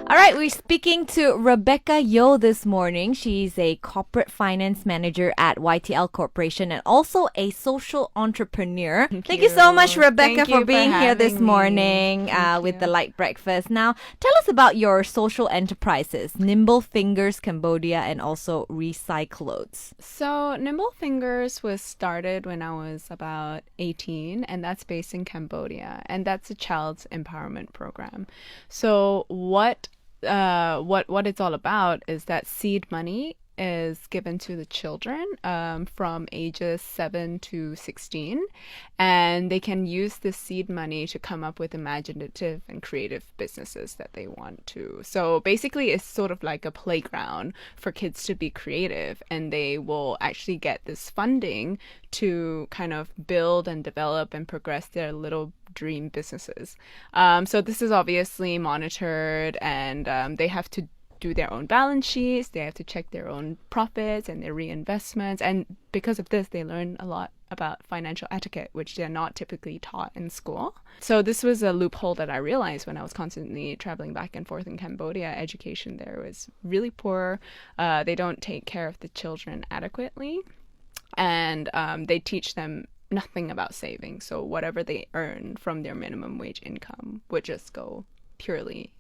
All right, we're speaking to Rebekah Yeoh this morning. She's a corporate finance manager at YTL Corporation and also a social entrepreneur. Thank you so much, Rebekah, Thank you for being here this having me. morning with the LITE breakfast. Now, tell us about your social enterprises, Nimble Fingers Cambodia and also Recyclothes. So, Nimble Fingers was started when I was about 18, and that's based in Cambodia, and that's a child's empowerment program. So, what it's all about is that seed money is given to the children from ages 7 to 16, and they can use this seed money to come up with imaginative and creative businesses that they want to. So basically it's sort of like a playground for kids to be creative, and they will actually get this funding to kind of build and develop and progress their little dream businesses. So this is obviously monitored, and they have to do their own balance sheets, they have to check their own profits and their reinvestments, and because of this they learn a lot about financial etiquette, which they're not typically taught in school. So this was a loophole that I realized when I was constantly traveling back and forth in Cambodia. Education there was really poor. They don't take care of the children adequately, and they teach them nothing about saving. So whatever they earn from their minimum wage income would just go purely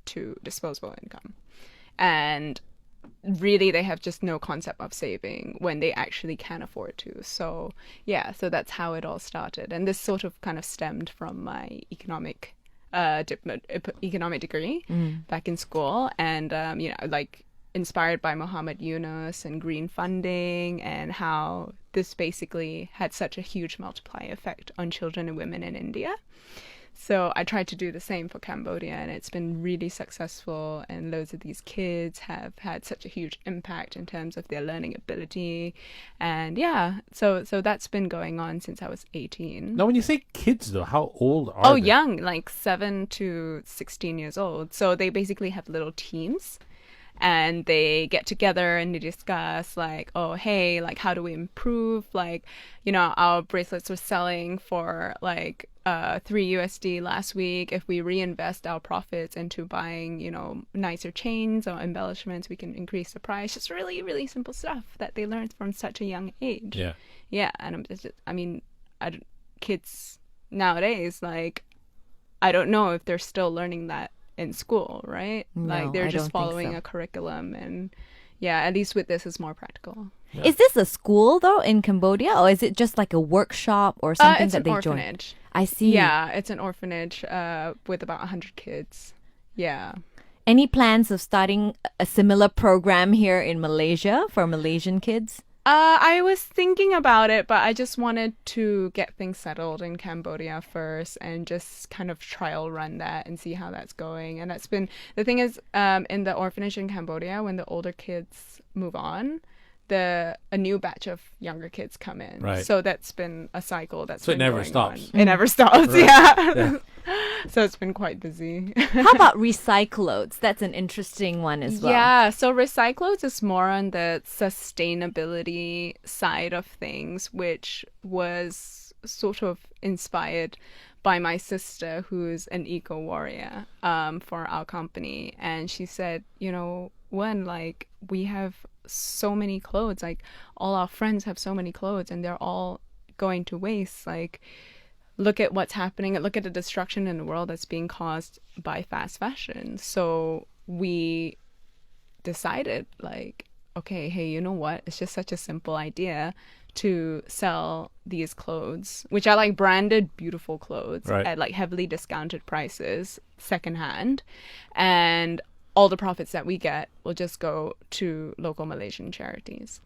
to disposable income. And really they have just no concept of saving when they actually can afford to. So yeah, so that's how it all started. And this sort of kind of stemmed from my economic degree back in school, and like inspired by Muhammad Yunus and green funding, and how this basically had such a huge multiplier effect on children and women in India. So I tried to do the same for Cambodia, and it's been really successful, and loads of these kids have had such a huge impact in terms of their learning ability. And yeah, so that's been going on since I was 18. Now, when you say kids, though, how old are they? Young, like 7 to 16 years old. So they basically have little teams, and they get together and they discuss like, oh, hey, like how do we improve? Like, our bracelets were selling for like $3 last week. If we reinvest our profits into buying, nicer chains or embellishments, we can increase the price. Just really, really simple stuff that they learned from such a young age. Yeah. And kids nowadays, like, I don't know if they're still learning that in school, right? No, like they're I just don't think following so. a curriculum, and yeah, at least with this it's more practical. Yeah. Is this a school though in Cambodia, or is it just like a workshop or something It's that an they join? orphanage. I see. Yeah, it's an orphanage with about 100 kids. Yeah. Any plans of starting a similar program here in Malaysia for Malaysian kids? I was thinking about it, but I just wanted to get things settled in Cambodia first and just kind of trial run that and see how that's going. And that's been, the thing is, in the orphanage in Cambodia, when the older kids move on, a new batch of younger kids come in. Right. So that's been a cycle that's So it been never going stops. on. It never stops, Right. yeah. So it's been quite busy. How about Recyclothes? That's an interesting one as well. Yeah, so Recyclothes is more on the sustainability side of things, which was sort of inspired by my sister, who's an eco warrior for our company. And she said, like, we have so many clothes, like all our friends have so many clothes and they're all going to waste. Like, look at what's happening, look at the destruction in the world that's being caused by fast fashion. So we decided, like, okay, hey, you know what? It's just such a simple idea to sell these clothes, which are like branded, beautiful clothes, Right. at like heavily discounted prices, secondhand. And all the profits that we get will just go to local Malaysian charities.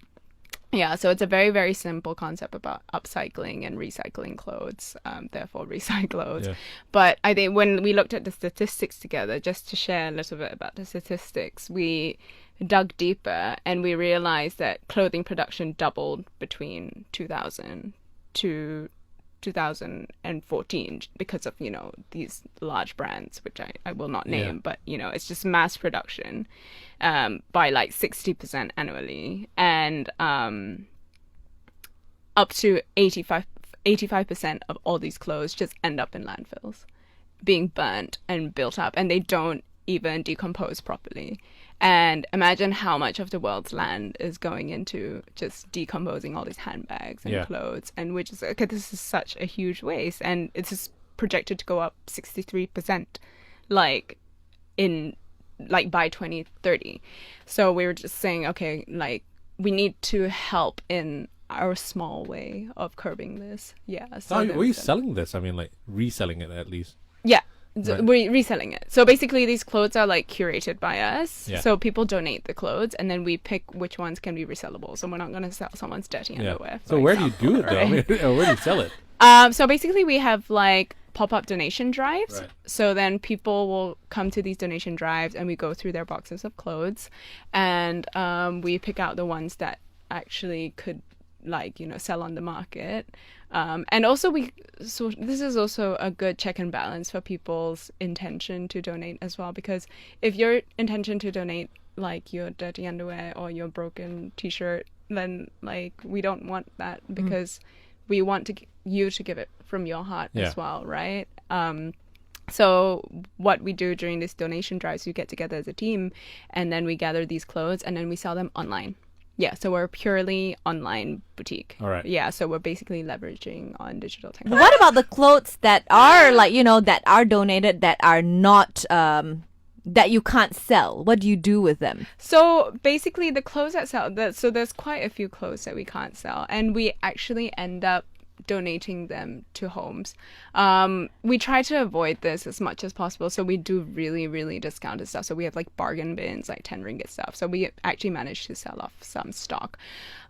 Yeah, so it's a very, very simple concept about upcycling and recycling clothes, therefore Recyclothes. Yeah. But I think when we looked at the statistics together, just to share a little bit about the statistics, we dug deeper and we realized that clothing production doubled between 2000 to 2014 because of, these large brands, which I will not name, Yeah. but, it's just mass production by like 60% annually. And up to 85% of all these clothes just end up in landfills, being burnt and built up, and they don't even decompose properly. And imagine how much of the world's land is going into just decomposing all these handbags and clothes, and which is, okay, this is such a huge waste, and it's just projected to go up 63%, like by 2030. So we were just saying, okay, like we need to help in our small way of curbing this. Yeah. So were you selling this? I mean, like reselling it at least. Yeah. Right. We're reselling it. So basically these clothes are like curated by us. Yeah. So people donate the clothes and then we pick which ones can be resellable. So we're not going to sell someone's dirty underwear. So where do you do it though? Right? I mean, where do you sell it? So basically we have like pop-up donation drives. Right. So then people will come to these donation drives and we go through their boxes of clothes and we pick out the ones that actually could sell on the market. And also so this is also a good check and balance for people's intention to donate as well, because if your intention to donate like your dirty underwear or your broken t-shirt, then like we don't want that, because we want you to give it from your heart as well, right? So what we do during this donation drives, we get together as a team and then we gather these clothes and then we sell them online. Yeah, so we're a purely online boutique. All right. Yeah, so we're basically leveraging on digital technology. What about the clothes that are that are donated, that are not that you can't sell? What do you do with them? So basically the clothes that sell, so there's quite a few clothes that we can't sell, and we actually end up donating them to homes. We try to avoid this as much as possible, so we do really, really discounted stuff. So we have like bargain bins, like 10 ringgit stuff. So we actually managed to sell off some stock,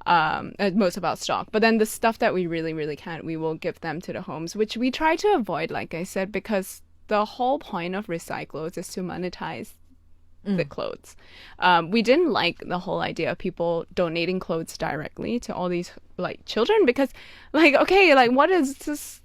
most of our stock. But then the stuff that we really, really can't, we will give them to the homes, which we try to avoid, like I said, because the whole point of Recyclothes is to monetize the clothes. We didn't like the whole idea of people donating clothes directly to all these like children, because like, okay, like what is this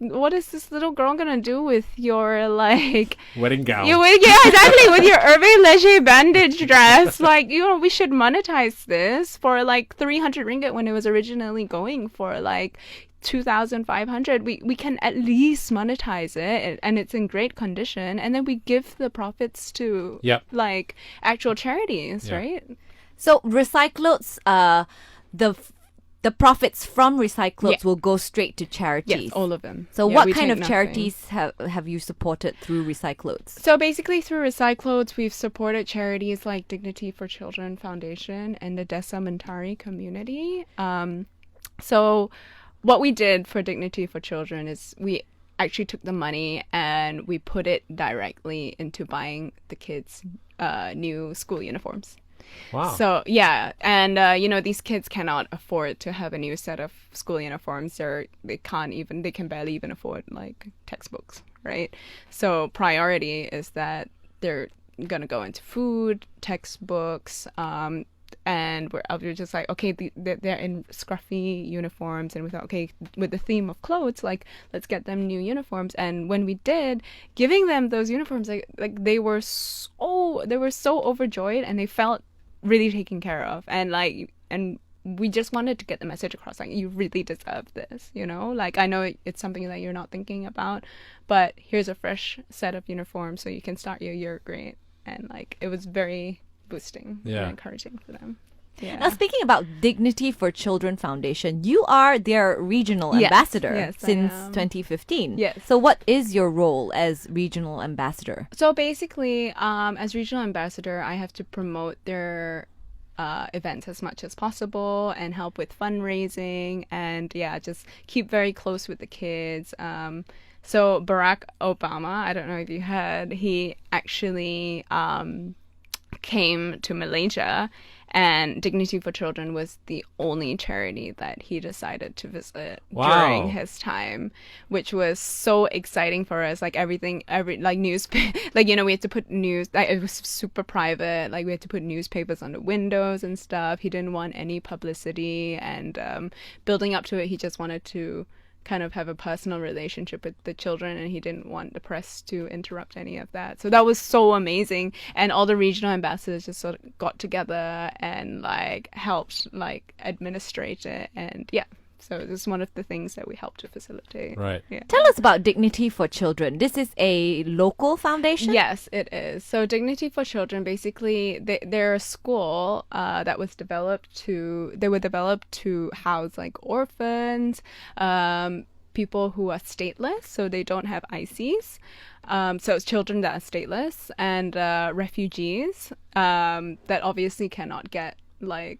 little girl gonna do with your like wedding gown? Yeah, exactly, with your Hervé Leger bandage dress. Like, we should monetize this for like 300 ringgit when it was originally going for like 2,500. We can at least monetize it, and it's in great condition, and then we give the profits to like actual charities, right? So Recyclothes, the profits from Recyclothes will go straight to charities. Yes, all of them. So what kind of charities have you supported through Recyclothes? So basically through Recyclothes, we've supported charities like Dignity for Children Foundation and the Desa Mentari Community. So what we did for Dignity for Children is we actually took the money and we put it directly into buying the kids new school uniforms. Wow. So yeah, and these kids cannot afford to have a new set of school uniforms. They can barely even afford like textbooks, right? So priority is that they're gonna go into food, textbooks, and we're just like, okay, they're in scruffy uniforms, and we thought, okay, with the theme of clothes, like, let's get them new uniforms. And when we did, giving them those uniforms, like they were so overjoyed, and they felt really taken care of, and we just wanted to get the message across, like, you really deserve this, like, I know it's something that you're not thinking about, but here's a fresh set of uniforms so you can start your year great. And like, it was very boosting and encouraging for them. Yeah. Now, speaking about Dignity for Children Foundation, you are their regional ambassador since 2015. Yes. So what is your role as regional ambassador? So basically, as regional ambassador, I have to promote their events as much as possible and help with fundraising, and just keep very close with the kids. So Barack Obama, I don't know if you heard, he actually came to Malaysia, and Dignity for Children was the only charity that he decided to visit during his time, which was so exciting for us. Like newspaper, we had to put news, like, it was super private, like we had to put newspapers on the windows and stuff. He didn't want any publicity, and building up to it, he just wanted to kind of have a personal relationship with the children, and he didn't want the press to interrupt any of that. So that was so amazing, and all the regional ambassadors just sort of got together and like helped like administrate it, and So this is one of the things that we help to facilitate. Right. Yeah. Tell us about Dignity for Children. This is a local foundation? Yes, it is. So Dignity for Children, basically, they're a school that was developed to house like orphans, people who are stateless, so they don't have ICs. So it's children that are stateless, and refugees that obviously cannot get like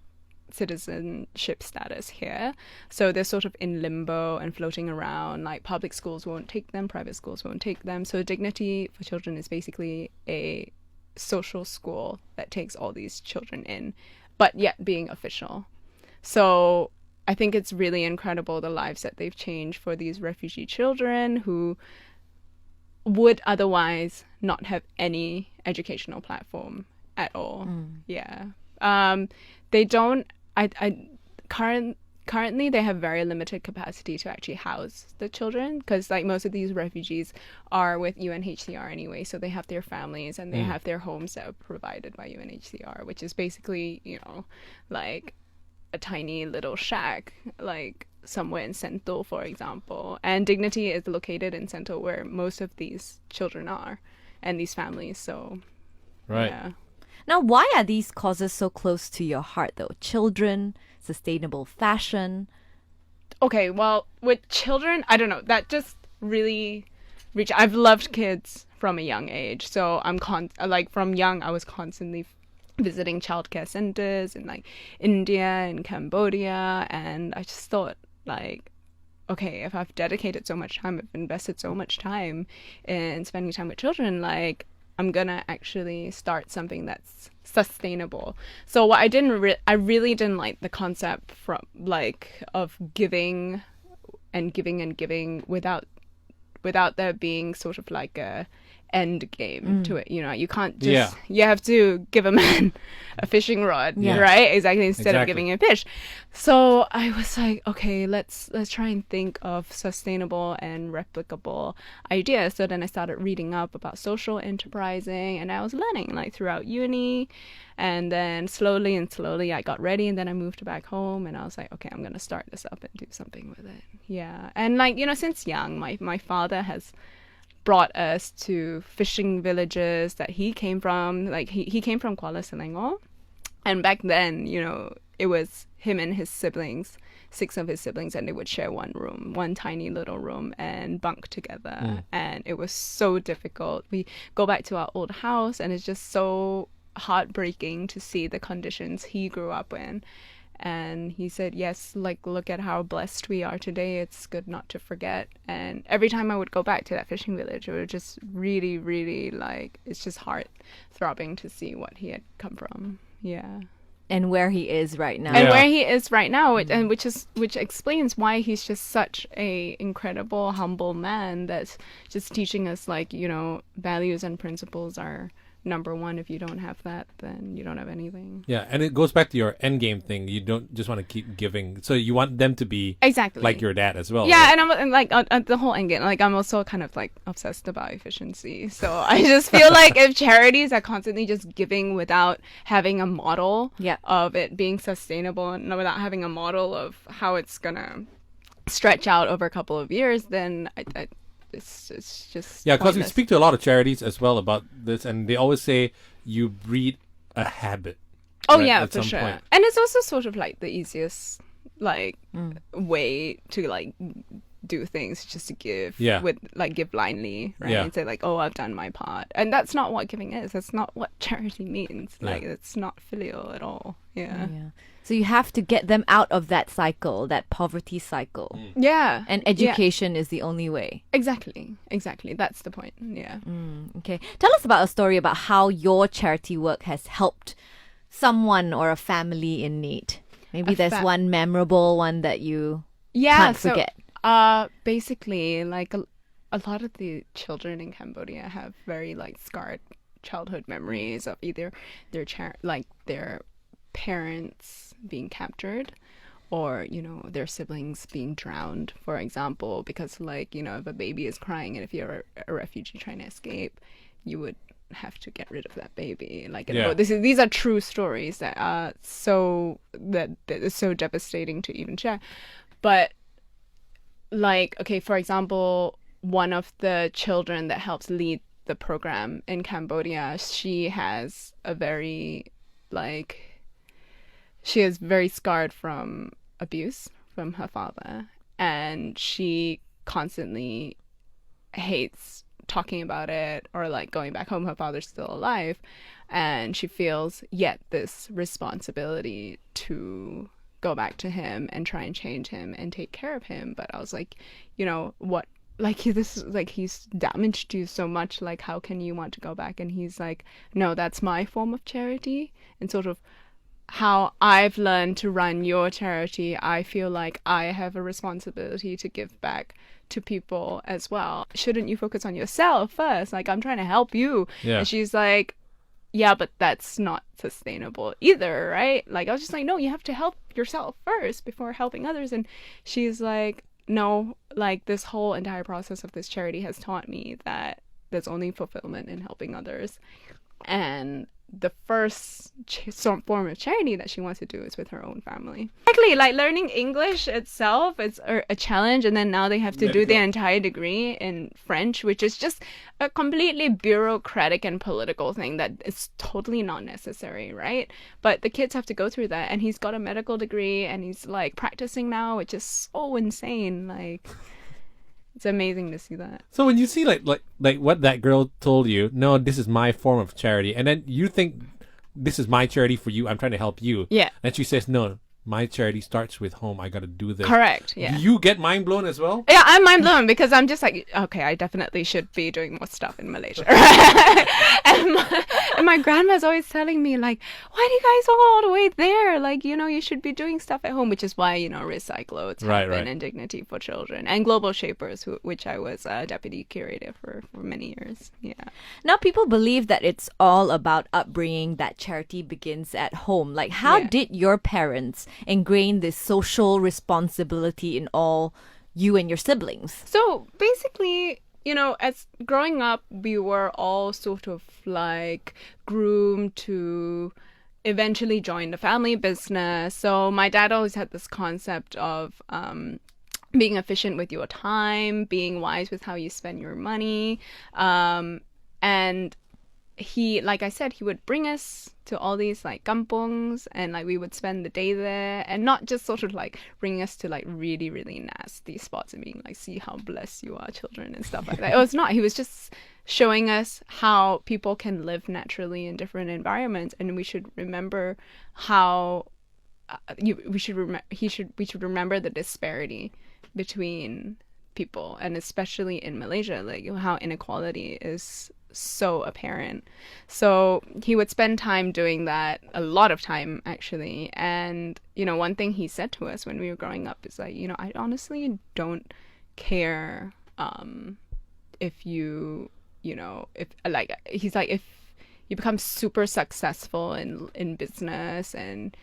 citizenship status here. So they're sort of in limbo and floating around. Like public schools won't take them, private schools won't take them. So Dignity for Children is basically a social school that takes all these children in, but yet being official. So I think it's really incredible the lives that they've changed for these refugee children who would otherwise not have any educational platform at all. Yeah. They don't. Currently they have very limited capacity to actually house the children, because like most of these refugees are with UNHCR anyway, so they have their families and they have their homes that are provided by UNHCR, which is basically, you know, like a tiny little shack, like somewhere in Sentul, for example. And Dignity is located in Sentul, where most of these children are and these families. So Right. yeah. Now, why are these causes so close to your heart, though? Children, sustainable fashion. Okay, well, with children, I don't know, that just really I've loved kids from a young age, so I'm from young I was constantly visiting childcare centers in like India and Cambodia, and I just thought like, okay, if I've dedicated so much time, I've invested so much time in spending time with children, like I'm gonna actually start something that's sustainable. So what I really didn't like the concept of giving and giving and giving without there being sort of like a end game to it. You know, you can't just you have to give a man a fishing rod, right? Exactly, instead of giving a fish. So I was like, okay, let's try and think of sustainable and replicable ideas. So then I started reading up about social enterprising, and I was learning like throughout uni, and then slowly I got ready, and then I moved back home, and I was like, okay, I'm gonna start this up and do something with it. Yeah. And like, you know, since young, my father has brought us to fishing villages that he came from. Like he came from Kuala Selangor, and back then, you know, it was him and his siblings, 6 of his siblings, and they would share one tiny little room and bunk together. And it was so difficult. We go back to our old house, and it's just so heartbreaking to see the conditions he grew up in. And he said, yes, like, look at how blessed we are today. It's good not to forget. And every time I would go back to that fishing village, it would just really, really, like, it's just heart throbbing to see what he had come from. Yeah. And where he is right now. And where he is right now, which explains why he's just such a incredible, humble man that's just teaching us, like, you know, values and principles are number one. If you don't have that, then you don't have anything. Yeah, and it goes back to your end game thing. You don't just want to keep giving, so you want them to be exactly like your dad as well. Yeah, right? and like the whole end game. Like I'm also kind of like obsessed about efficiency. So I just feel like if charities are constantly just giving without having a model of it being sustainable, and without having a model of how it's gonna stretch out over a couple of years, then it's just because we speak to a lot of charities as well about this, and they always say you breed a habit. Oh right, yeah, for sure. point. And it's also sort of like the easiest like way to like do things, just to give with like give blindly, right? And say like, oh, I've done my part. And that's not what giving is. That's not what charity means. Like it's not filial at all. Yeah. So you have to get them out of that cycle, that poverty cycle. Yeah. And education is the only way. Exactly. That's the point. Yeah. Okay. Tell us about a story about how your charity work has helped someone or a family in need. Maybe there's one memorable one that you can't forget. Basically, like a lot of the children in Cambodia have very like scarred childhood memories of either their parents being captured, or you know, their siblings being drowned, for example, because like, you know, if a baby is crying and if you're a refugee trying to escape, you would have to get rid of that baby. Like these are true stories that are so devastating to even share. but like, okay, for example, one of the children that helps lead the program in Cambodia, she is very scarred from abuse from her father, and she constantly hates talking about it or like going back home. Her father's still alive, and she feels yet this responsibility to go back to him and try and change him and take care of him. But I was like, what, like, this is like, he's damaged you so much, like, how can you want to go back? And he's like, no, that's my form of charity. And sort of how I've learned to run your charity, I feel like I have a responsibility to give back to people as well. Shouldn't you focus on yourself first? Like, I'm trying to help you. Yeah. And she's like, yeah, but that's not sustainable either, right? Like, I was just like, no, you have to help yourself first before helping others. And she's like, no, like, this whole entire process of this charity has taught me that there's only fulfillment in helping others. And the first form of charity that she wants to do is with her own family. Exactly, like learning English itself is a challenge, and then now they have to do their entire degree in French, which is just a completely bureaucratic and political thing that is totally not necessary, right? But the kids have to go through that, and he's got a medical degree, and he's like practicing now, which is so insane. Like, it's amazing to see that. So when you see like what that girl told you, no, this is my form of charity, and then you think this is my charity for you, I'm trying to help you. Yeah. And she says, no, my charity starts with home. I got to do this. Correct. Yeah. Do you get mind blown as well? Yeah, I'm mind blown because I'm just like, okay, I definitely should be doing more stuff in Malaysia. and my grandma's always telling me, like, why do you guys go all the way there? Like, you should be doing stuff at home, which is why, Recyclothes happen, and Dignity for Children, and Global Shapers, which I was deputy curator for many years. Yeah. Now, people believe that it's all about upbringing, that charity begins at home. Like, how did your parents ingrain this social responsibility in all you and your siblings? So basically, as growing up, we were all sort of like groomed to eventually join the family business. So my dad always had this concept of being efficient with your time, being wise with how you spend your money. And he, like I said, he would bring us to all these like kampungs, and like we would spend the day there, and not just sort of like bringing us to like really, really nasty spots and being like, see how blessed you are, children, and stuff like that. It was not. He was just showing us how people can live naturally in different environments, and we should remember how we should remember the disparity between people, and especially in Malaysia, like how inequality is so apparent. So he would spend time doing that, a lot of time actually. And one thing he said to us when we were growing up is like, I honestly don't care if you if like, he's like, if you become super successful in business and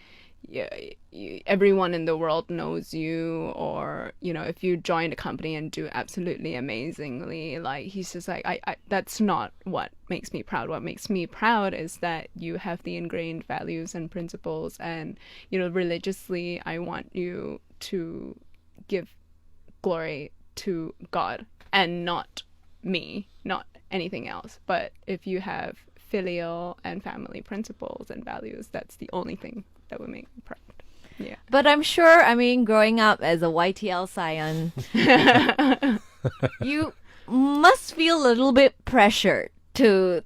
everyone in the world knows you, or if you join a company and do absolutely amazingly, like, he's just like, I that's not what makes me proud. What makes me proud is that you have the ingrained values and principles, and religiously, I want you to give glory to God and not me, not anything else. But if you have filial and family principles and values, that's the only thing that would make me proud. Yeah. But I'm sure, growing up as a YTL scion, you must feel a little bit pressured to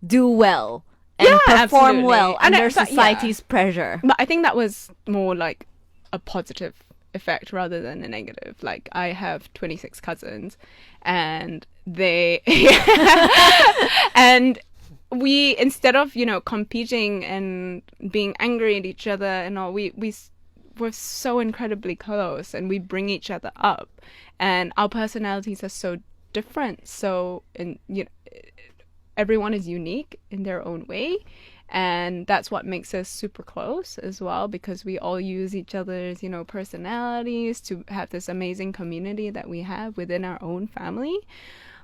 do well and perform absolutely. well under society's pressure. But I think that was more like a positive effect rather than a negative. Like, I have 26 cousins, and they and we, instead of competing and being angry at each other and all, we're so incredibly close, and we bring each other up, and our personalities are so different. So, everyone is unique in their own way, and that's what makes us super close as well, because we all use each other's personalities to have this amazing community that we have within our own family.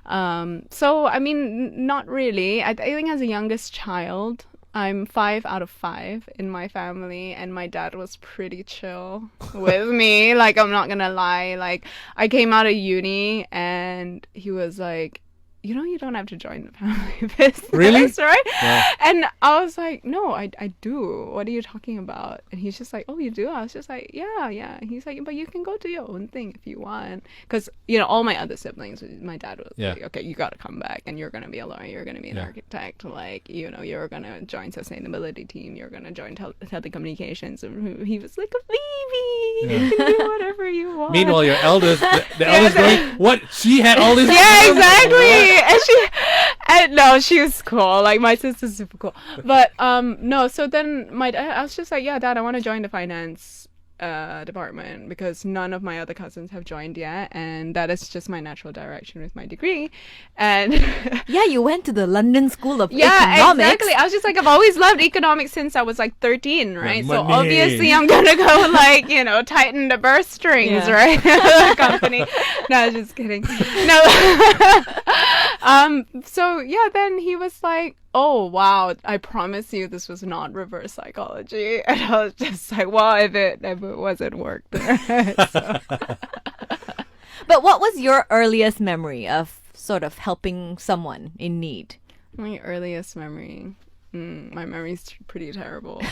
So not really. I think as a youngest child, I'm 5 out of 5 in my family, and my dad was pretty chill with me. Like, I'm not gonna lie. Like, I came out of uni, and he was like, you know, you don't have to join the family business, Really? right? Yeah. And I was like, no, I do. What are you talking about? And he's just like, oh, you do? I was just like, yeah. He's like, but you can go do your own thing if you want. Because, you know, all my other siblings, my dad was like, okay, you got to come back, and you're going to be a lawyer, you're going to be an architect, like, you know, you're going to join sustainability team, you're going to join telecommunications. And he was like, baby, you can do whatever you want. Meanwhile, your eldest, the eldest going, what? She had all this. Yeah, exactly. And no, she was cool. Like, my sister's super cool. But no, so then I was just like, yeah, Dad, I want to join the finance department because none of my other cousins have joined yet, and that is just my natural direction with my degree. And Yeah, you went to the London School of yeah, Economics. exactly. I was just like, I've always loved economics since I was like 13, right? So money. obviously I'm gonna go like, you know, tighten the purse strings, right? The company. No, just kidding. No. So yeah, then he was like, oh wow, I promise you this was not reverse psychology. And I was just like, well, if it wasn't work there. So. But what was your earliest memory of sort of helping someone in need? My earliest memory. My memory's pretty terrible.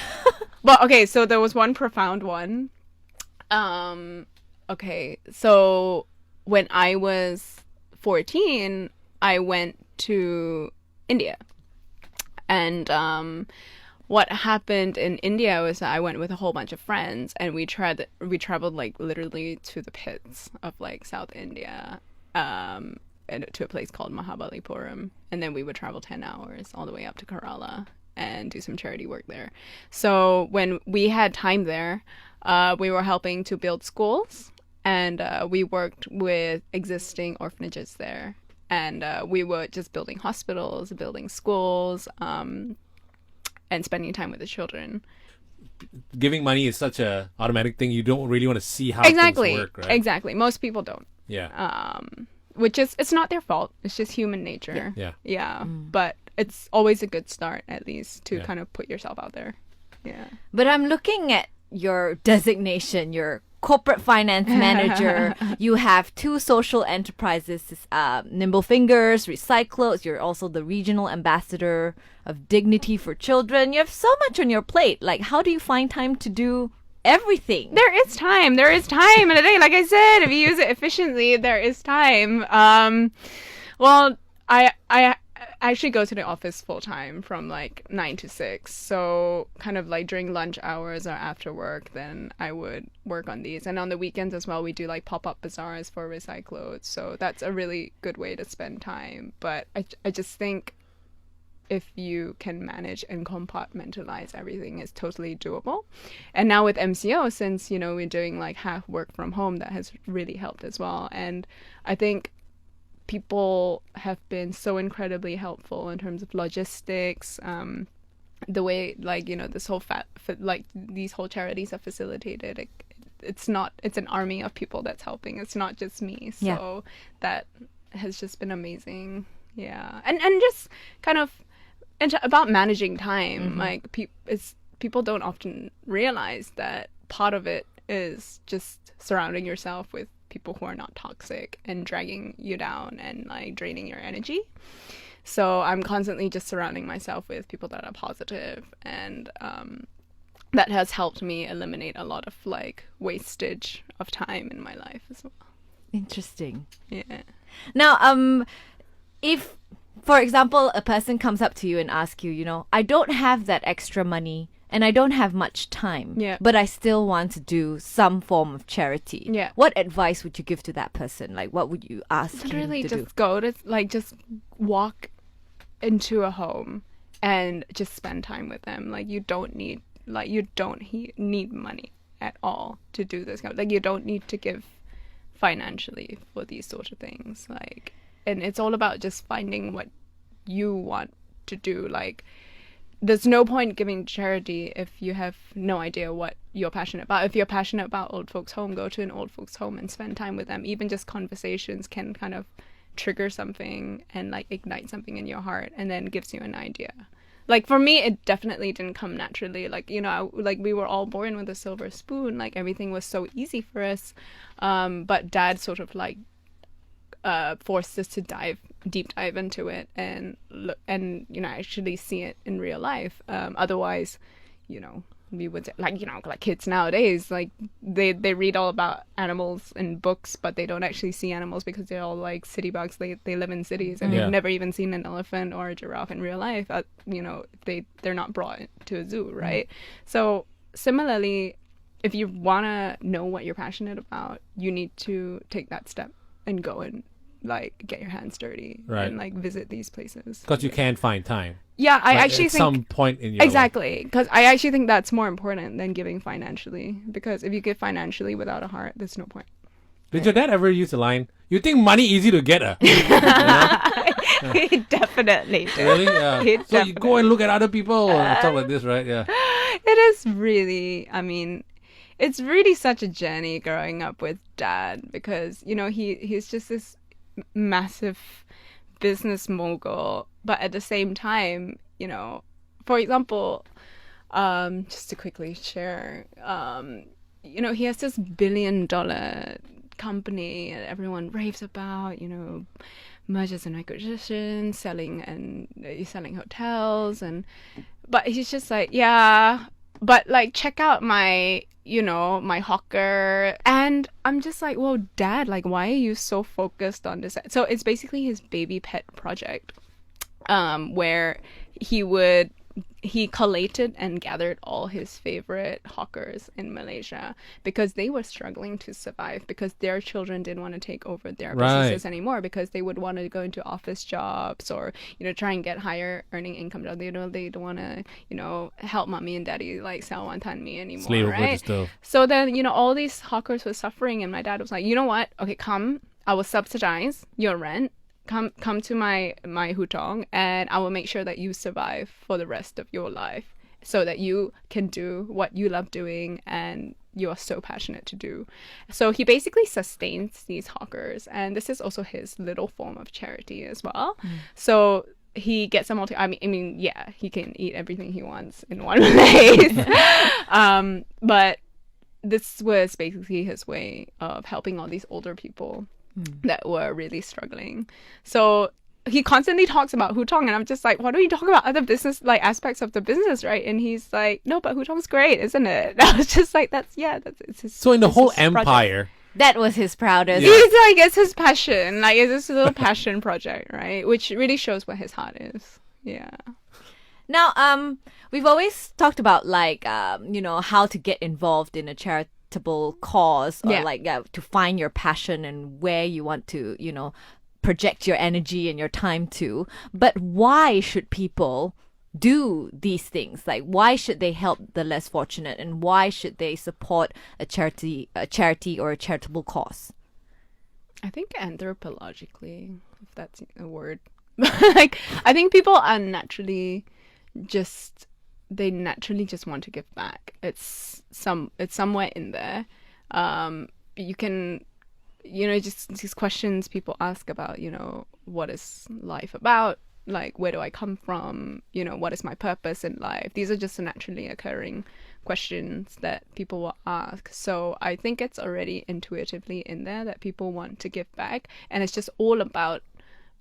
But okay, so there was one profound one. Okay, so when I was 14, I went to India. And what happened in India was that I went with a whole bunch of friends, and we traveled like literally to the pits of like South India, and to a place called Mahabalipuram, and then we would travel 10 hours all the way up to Kerala and do some charity work there. So when we had time there, we were helping to build schools, and we worked with existing orphanages there. And we were just building hospitals, building schools, and spending time with the children. Giving money is such a automatic thing. You don't really want to see how Exactly. things work, right? Exactly. Most people don't. Yeah. Which is, it's not their fault. It's just human nature. Yeah. But it's always a good start, at least, to kind of put yourself out there. Yeah. But I'm looking at your designation, your corporate finance manager. You have 2 social enterprises, Nimble Fingers, Recyclothes. You're also the regional ambassador of Dignity for Children. You have so much on your plate. Like, how do you find time to do everything? There is time. There is time in a day. Like I said, if you use it efficiently, there is time. Well, I actually go to the office full time from like 9 to 6. So kind of like during lunch hours or after work, then I would work on these. And on the weekends as well, we do like pop-up bazaars for Recyclothes. So that's a really good way to spend time. But I just think if you can manage and compartmentalize everything, it's totally doable. And now with MCO, since, you know, we're doing like half work from home, that has really helped as well. And I think people have been so incredibly helpful in terms of logistics, the way, like, you know, this whole like these whole charities are facilitated. It's an army of people that's helping. It's not just me. So that has just been amazing. Yeah. And just kind of about managing time. Like people don't often realize that part of it is just surrounding yourself with people who are not toxic and dragging you down and like draining your energy. So I'm constantly just surrounding myself with people that are positive, and that has helped me eliminate a lot of like wastage of time in my life as well. Interesting. Yeah. Now, if, for example, a person comes up to you and asks you, you know, I don't have that extra money and I don't have much time, but I still want to do some form of charity. Yeah. What advice would you give to that person? Like, what would you ask Literally him to do? just go to, like, just walk into a home and just spend time with them. Like, you don't need money at all to do this. Like, you don't need to give financially for these sort of things. Like, and it's all about just finding what you want to do. Like, there's no point giving charity if you have no idea what you're passionate about. If you're passionate about old folks home, go to an old folks home and spend time with them. Even just conversations can kind of trigger something and like ignite something in your heart, and then gives you an idea. Like for me, it definitely didn't come naturally. Like, you know, like we were all born with a silver spoon. Like everything was so easy for us. But dad sort of like forced us to deep dive into it and look and, you know, actually see it in real life. Otherwise, you know, we would say, like, you know, like kids nowadays, like they read all about animals in books, but they don't actually see animals because they're all like city bugs. They live in cities and Yeah. they've never even seen an elephant or a giraffe in real life. You know, they're not brought to a zoo, right? So similarly, if you want to know what you're passionate about, you need to take that step and go and like get your hands dirty Right. and like visit these places. Because you can't find time. Yeah, I Like, actually at think some point in your life. exactly, because I actually think that's more important than giving financially. Because if you give financially without a heart, there's no point. Did your dad ever use the line, "You think money easy to get?" He definitely did. Really? Yeah. He So you go and look at other people and stuff like this, right? Yeah. It is really, I mean, it's really such a journey growing up with dad because, you know, he's just this massive business mogul, but at the same time, you know, for example, just to quickly share, you know, he has this $1 billion company that everyone raves about, you know, mergers and acquisitions, selling hotels, but he's just like, yeah, but like check out my, you know, my hawker. And I'm just like, well, dad, like why are you so focused on this? So it's basically his baby pet project, where he collated and gathered all his favorite hawkers in Malaysia because they were struggling to survive because their children didn't want to take over their businesses anymore because they would want to go into office jobs or, you know, try and get higher earning income jobs. They don't want to, you know, help mommy and daddy like sell wanton mee anymore, Slave over the right? stove. So then, you know, all these hawkers were suffering and my dad was like, you know what? Okay, come, I will subsidize your rent. Come to my hutong and I will make sure that you survive for the rest of your life so that you can do what you love doing and you are so passionate to do. So he basically sustains these hawkers and this is also his little form of charity as well. So he gets them all to, I mean, yeah, he can eat everything he wants in one place. But this was basically his way of helping all these older people that were really struggling. So he constantly talks about hutong and I'm just like, why don't you talk about other business like aspects of the business, right? And he's like, no, but hutong's great, isn't it? And I was just like, it's his, So in the it's whole his project. empire, That was his proudest. Yeah. He's like, it's his passion, like it's this little passion project, right? Which really shows what his heart is. Yeah. Now, we've always talked about like, you know, how to get involved in a charitable cause or to find your passion and where you want to, you know, project your energy and your time to. But why should people do these things? Like, why should they help the less fortunate and why should they support a charity or a charitable cause? I think anthropologically, if that's a word, like I think people are naturally just want to give back. It's somewhere in there. You can, you know, just these questions people ask about, you know, what is life about? Like, where do I come from? You know, what is my purpose in life? These are just naturally occurring questions that people will ask. So I think it's already intuitively in there that people want to give back. And it's just all about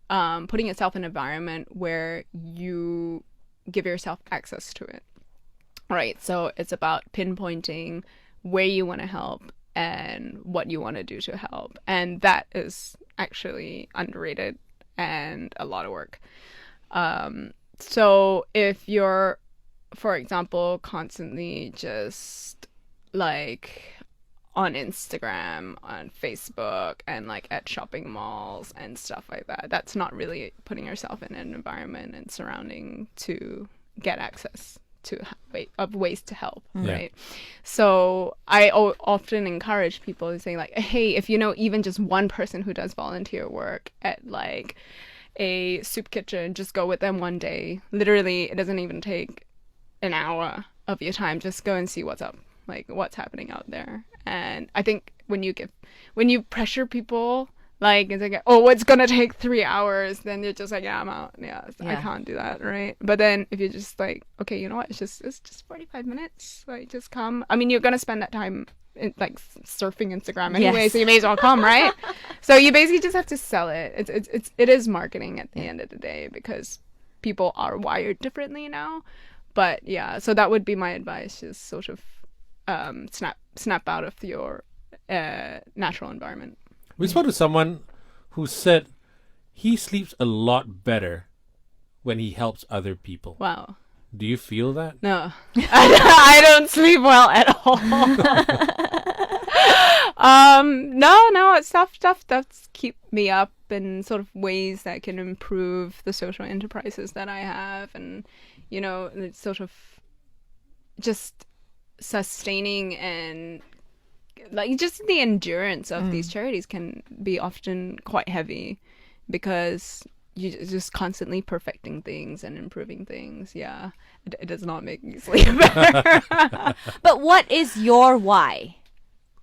putting yourself in an environment where you give yourself access to it. Right. So it's about pinpointing where you want to help and what you want to do to help. And that is actually underrated and a lot of work. So if you're, for example, constantly just like on Instagram, on Facebook, and like at shopping malls and stuff like that, that's not really putting yourself in an environment and surrounding to get access to ways to help, right? So I often encourage people to say like, hey, if you know even just one person who does volunteer work at like a soup kitchen, just go with them one day. Literally, it doesn't even take an hour of your time. Just go and see what's up, like what's happening out there. And I think when you pressure people Like, it's like, oh, it's gonna take 3 hours. Then you're just like, yeah, I'm out. Yeah, I Yeah. can't do that, right? But then if you're just like, okay, you know what? It's just 45 minutes. Like, just come. I mean, you're gonna spend that time in, like surfing Instagram anyway, Yes. so you may as well come, right? So you basically just have to sell it. It is marketing at the end of the day because people are wired differently now. But yeah, so that would be my advice: just sort of snap out of your natural environment. We spoke to someone who said he sleeps a lot better when he helps other people. Wow. Do you feel that? No, I don't sleep well at all. No, it's stuff that's keep me up in sort of ways that can improve the social enterprises that I have, and it's sort of just sustaining and like just the endurance of these charities can be often quite heavy because you're just constantly perfecting things and improving things. Yeah, it does not make me sleep better. But what is your why?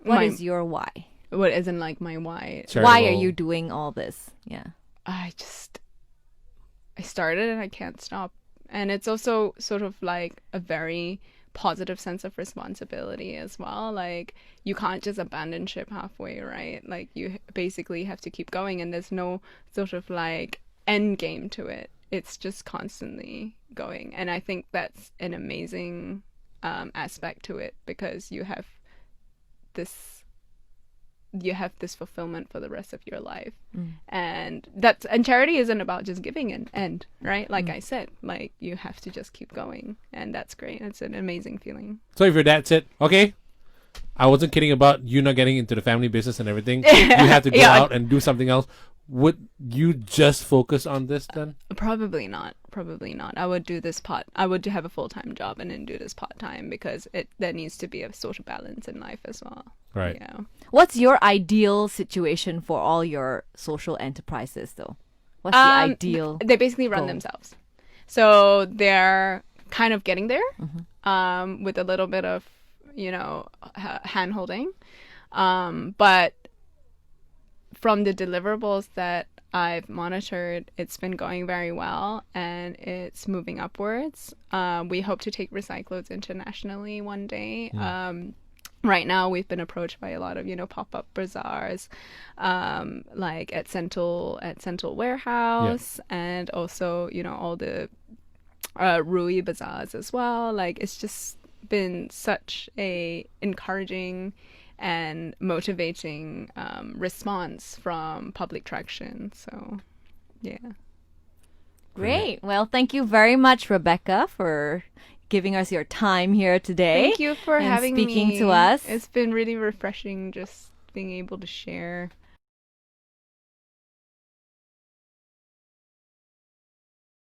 What My- is your why? What isn't like my why? Why are Charitable. you doing all this? Yeah. I started and I can't stop. And it's also sort of like a very positive sense of responsibility as well. Like you can't just abandon ship halfway, right? Like you basically have to keep going and there's no sort of like end game to it. It's just constantly going. And I think that's an amazing aspect to it because you have this fulfillment for the rest of your life. And charity isn't about just giving an end, right? Like I said, like you have to just keep going, and that's great. It's an amazing feeling. So if your dad said, okay, I wasn't kidding about you not getting into the family business and everything, you have to go Yeah. out and do something else, would you just focus on this then? Probably not. I would do this I would have a full-time job and then do this part-time because there needs to be a sort of balance in life as well. Right. Yeah. What's your ideal situation for all your social enterprises, though? What's the ideal? They basically run goal? themselves. So they're kind of getting there with a little bit of, hand holding. But from the deliverables that I've monitored, it's been going very well and it's moving upwards. We hope to take Recyclothes internationally one day. Right now, we've been approached by a lot of, pop-up bazaars, like at Central Warehouse, and also, all the Rui bazaars as well. Like, it's just been such a encouraging and motivating response from public traction. So, yeah. Great. Well, thank you very much, Rebekah, for giving us your time here today. Thank you for and having me. speaking to us. It's been really refreshing just being able to share